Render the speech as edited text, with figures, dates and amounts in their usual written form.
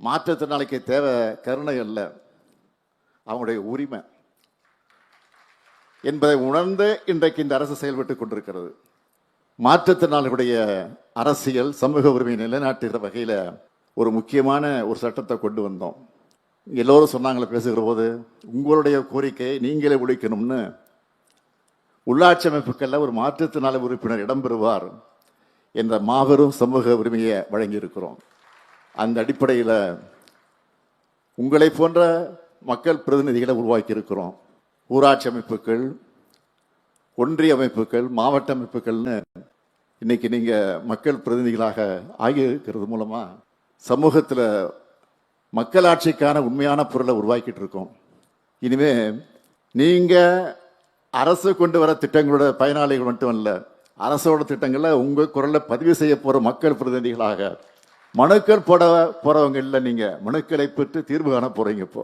மாற்றுத்திறனாளிக்கு தேவை கருணை அல்ல, அவங்களுடைய உரிமை என்பதை உணர்ந்து இன்றைக்கு இந்த அரசு செயல்பட்டுக் கொண்டிருக்கிறது. மாற்றுத்திறனாளிகளுடைய அரசியல் சமூக உரிமை நிலைநாட்டுகிற வகையில் ஒரு முக்கியமான ஒரு சட்டத்தை கொண்டு வந்தோம். எல்லோரும் சொன்னாங்களே பேசுகிற போது, உங்களுடைய கோரிக்கையை நீங்களே ஒழிக்கணும்னு உள்ளாட்சி அமைப்புகளில் ஒரு மாற்றுத்திறனாளி உறுப்பினர் இடம்பெறுவார் என்ற மாபெரும் சமூக உரிமையை வழங்கியிருக்கிறோம். அந்த அடிப்படையில் உங்களை போன்ற மக்கள் பிரதிநிதிகளை உருவாக்கி இருக்கிறோம். ஊராட்சி அமைப்புகள், ஒன்றிய அமைப்புகள், மாவட்ட அமைப்புகள்னு இன்னைக்கு நீங்க மக்கள் பிரதிநிதிகளாக ஆகியிருக்கிறது மூலமா சமூகத்தில் மக்களாட்சிக்கான உண்மையான பொருளை உருவாக்கிட்டு இருக்கோம். இனிமே நீங்க அரசு கொண்டு வர திட்டங்களோட பயனாளிகள் மட்டும் அல்ல, அரசோட திட்டங்களை உங்க குரல்ல பதிவு செய்ய போற மக்கள் பிரதிநிதிகளாக மனுக்கள் போட போறவங்க இல்லை, நீங்க மனுக்களை பெற்று தீர்வு காண போறீங்க. இப்போ